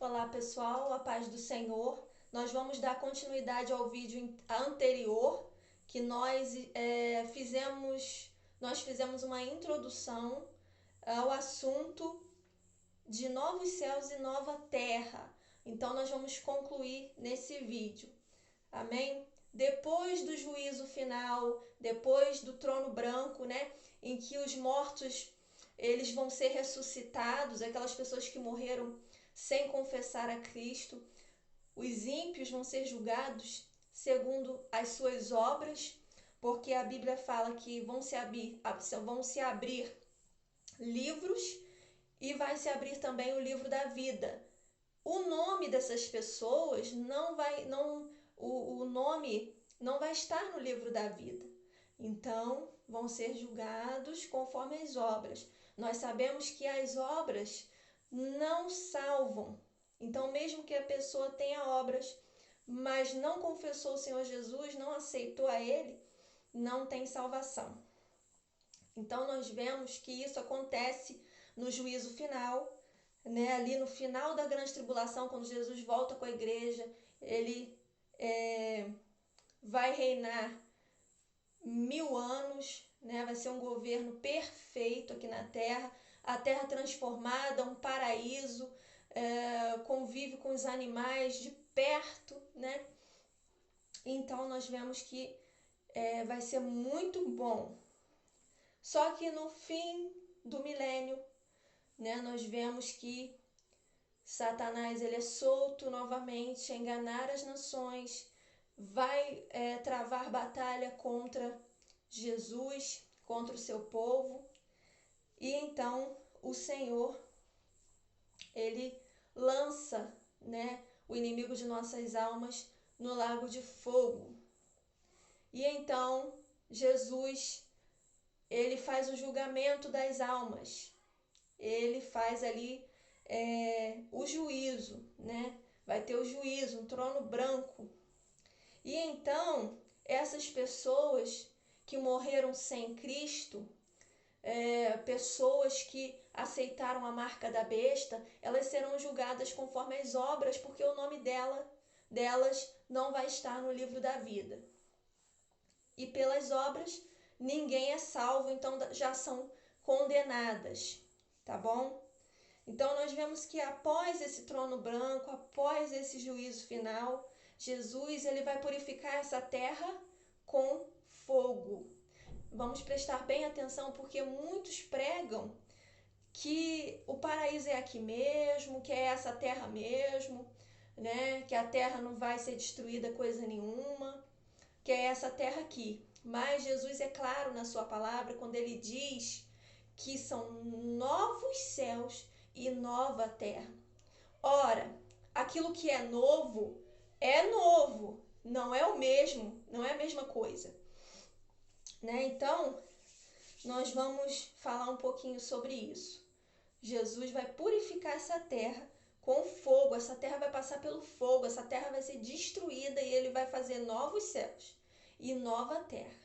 Olá pessoal, a paz do Senhor. Nós vamos dar continuidade ao vídeo anterior que fizemos uma introdução ao assunto de novos céus e nova terra. Então nós vamos concluir nesse vídeo. Amém? Depois do juízo final, depois do trono branco, né, em que os mortos eles vão ser ressuscitados, aquelas pessoas que morreram sem confessar a Cristo, os ímpios vão ser julgados segundo as suas obras, porque a Bíblia fala que vão se abrir livros e vai se abrir também o livro da vida. O nome dessas pessoas o nome não vai estar no livro da vida. Então, vão ser julgados conforme as obras. Nós sabemos que as obras não salvam. Então, mesmo que a pessoa tenha obras, mas não confessou o Senhor Jesus, não aceitou a Ele, não tem salvação. Então, nós vemos que isso acontece no juízo final, né? Ali no final da grande tribulação, quando Jesus volta com a igreja, Ele vai reinar 1000 anos, né? Vai ser um governo perfeito aqui na terra, a terra transformada, um paraíso, convive com os animais de perto, né? Então nós vemos que vai ser muito bom. Só que no fim do milênio, né, nós vemos que Satanás ele é solto novamente a enganar as nações, vai travar batalha contra Jesus, contra o seu povo, e então o Senhor ele lança, né, o inimigo de nossas almas no lago de fogo. E então Jesus ele faz o julgamento das almas, ele faz ali o juízo, né? Vai ter o juízo, um trono branco. E então, essas pessoas que morreram sem Cristo, pessoas que aceitaram a marca da besta, elas serão julgadas conforme as obras, porque o nome delas não vai estar no livro da vida. E pelas obras, ninguém é salvo, então já são condenadas, tá bom? Então nós vemos que após esse trono branco, após esse juízo final, Jesus ele vai purificar essa terra com fogo. Vamos prestar bem atenção porque muitos pregam que o paraíso é aqui mesmo, que é essa terra mesmo, né? Que a terra não vai ser destruída coisa nenhuma, que é essa terra aqui. Mas Jesus é claro na sua palavra quando ele diz que são novos céus e nova terra. Ora, aquilo que é novo, não é o mesmo, não é a mesma coisa, né? Então, nós vamos falar um pouquinho sobre isso. Jesus vai purificar essa terra com fogo, essa terra vai passar pelo fogo, essa terra vai ser destruída e ele vai fazer novos céus e nova terra.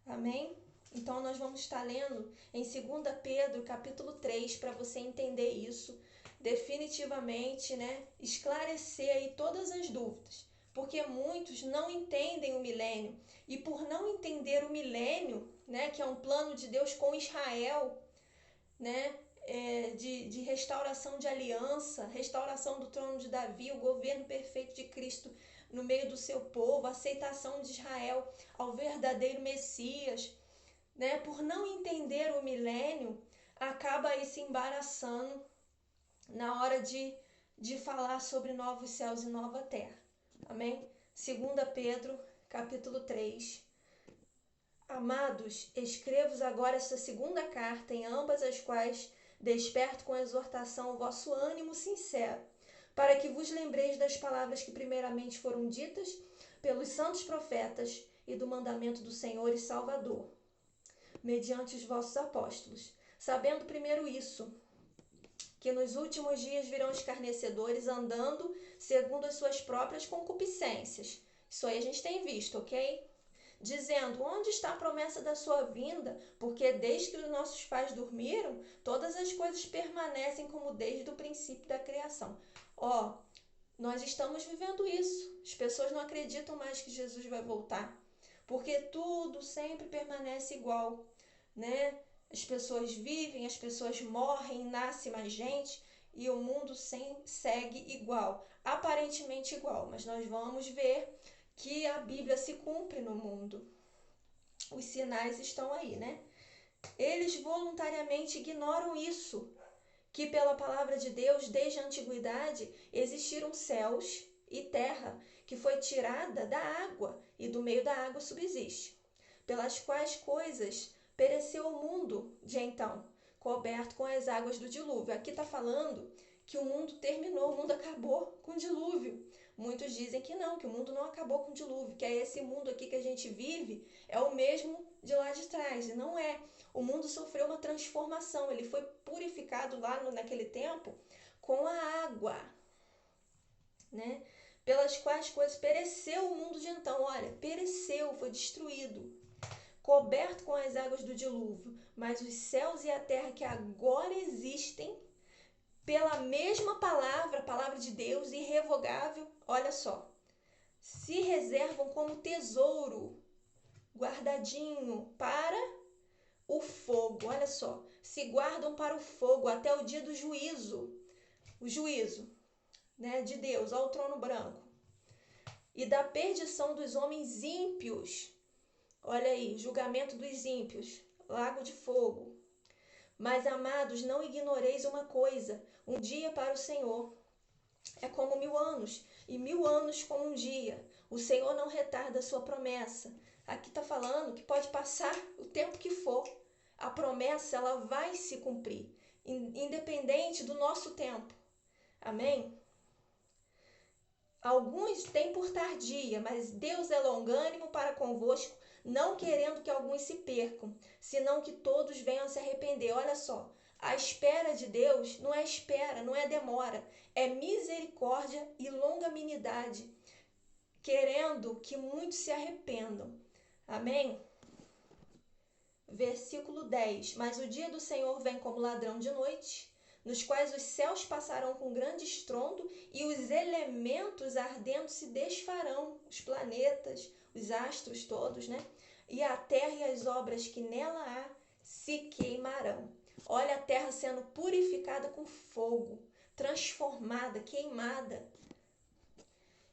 Amém? Então nós vamos estar lendo em 2 Pedro capítulo 3 para você entender isso definitivamente, né? Esclarecer aí todas as dúvidas, porque muitos não entendem o milênio e por não entender o milênio, né, que é um plano de Deus com Israel, né, de restauração de aliança, restauração do trono de Davi, o governo perfeito de Cristo no meio do seu povo, a aceitação de Israel ao verdadeiro Messias, né? Por não entender o milênio, acaba aí se embaraçando na hora de falar sobre novos céus e nova terra. Amém? 2 Pedro, capítulo 3. Amados, escrevo-vos agora esta segunda carta, em ambas as quais desperto com exortação o vosso ânimo sincero, para que vos lembreis das palavras que primeiramente foram ditas pelos santos profetas e do mandamento do Senhor e Salvador, mediante os vossos apóstolos, sabendo primeiro isso, que nos últimos dias virão escarnecedores andando segundo as suas próprias concupiscências. Isso aí a gente tem visto, ok? Dizendo, onde está a promessa da sua vinda? Porque desde que os nossos pais dormiram, todas as coisas permanecem como desde o princípio da criação. Ó, nós estamos vivendo isso. As pessoas não acreditam mais que Jesus vai voltar, porque tudo sempre permanece igual, né? As pessoas vivem, as pessoas morrem, nasce mais gente e o mundo segue igual, aparentemente igual, mas nós vamos ver que a Bíblia se cumpre no mundo. Os sinais estão aí, né? Eles voluntariamente ignoram isso, que pela palavra de Deus, desde a antiguidade, existiram céus e terra, que foi tirada da água, e do meio da água subsiste, pelas quais coisas pereceu o mundo de então, coberto com as águas do dilúvio. Aqui está falando que o mundo terminou, o mundo acabou com o dilúvio. Muitos dizem que não, que o mundo não acabou com o dilúvio, que é esse mundo aqui que a gente vive, é o mesmo de lá de trás, e não é. O mundo sofreu uma transformação, ele foi purificado lá naquele tempo com a água, né? Pelas quais coisas pereceu o mundo de então. Olha, pereceu, foi destruído, coberto com as águas do dilúvio. Mas os céus e a terra que agora existem, pela mesma palavra, a palavra de Deus, irrevogável, olha só, se reservam como tesouro, guardadinho para o fogo. Olha só, se guardam para o fogo até o dia do juízo. O juízo, né, de Deus ao trono branco. E da perdição dos homens ímpios. Olha aí, julgamento dos ímpios, lago de fogo. Mas, amados, não ignoreis uma coisa: um dia para o Senhor é como 1000 anos, e 1000 anos como um dia. O Senhor não retarda a sua promessa. Aqui está falando que pode passar o tempo que for. A promessa, ela vai se cumprir, independente do nosso tempo. Amém? Alguns têm por tardia, mas Deus é longânimo para convosco, não querendo que alguns se percam, senão que todos venham a se arrepender. Olha só, a espera de Deus não é espera, não é demora, é misericórdia e longanimidade, querendo que muitos se arrependam. Amém? Versículo 10. Mas o dia do Senhor vem como ladrão de noite, nos quais os céus passarão com grande estrondo e os elementos ardendo se desfarão, os planetas, os astros todos, né? E a terra e as obras que nela há se queimarão. Olha a terra sendo purificada com fogo, transformada, queimada.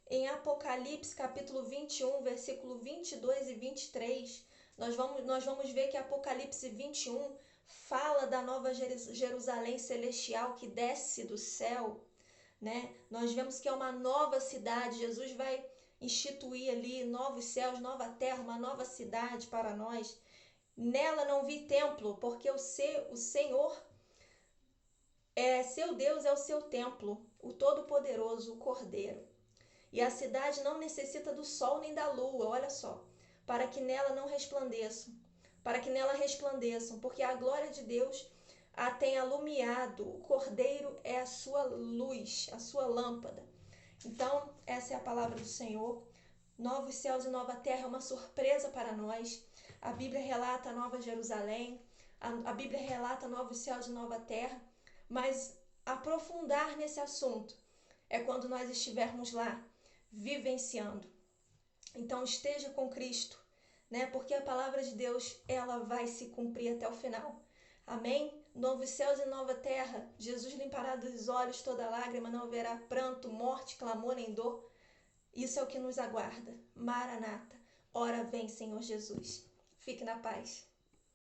Em Apocalipse capítulo 21, versículo 22 e 23, nós vamos ver que Apocalipse 21 fala da nova Jerusalém celestial que desce do céu, né? Nós vemos que é uma nova cidade. Jesus vai instituir ali novos céus, nova terra, uma nova cidade para nós. Nela não vi templo, porque o Senhor seu Deus é o seu templo, o Todo-Poderoso, o Cordeiro. E a cidade não necessita do sol nem da lua, olha só, para que nela resplandeçam, porque a glória de Deus a tem alumiado, o Cordeiro é a sua luz, a sua lâmpada. Então, essa é a palavra do Senhor. Novos céus e nova terra é uma surpresa para nós. A Bíblia relata a Nova Jerusalém, a Bíblia relata novos céus e nova terra, mas aprofundar nesse assunto é quando nós estivermos lá, vivenciando. Então esteja com Cristo, né? Porque a palavra de Deus, ela vai se cumprir até o final. Amém? Novos céus e nova terra, Jesus limpará dos olhos toda lágrima, não haverá pranto, morte, clamor nem dor. Isso é o que nos aguarda. Maranata, ora vem, Senhor Jesus. Fique na paz.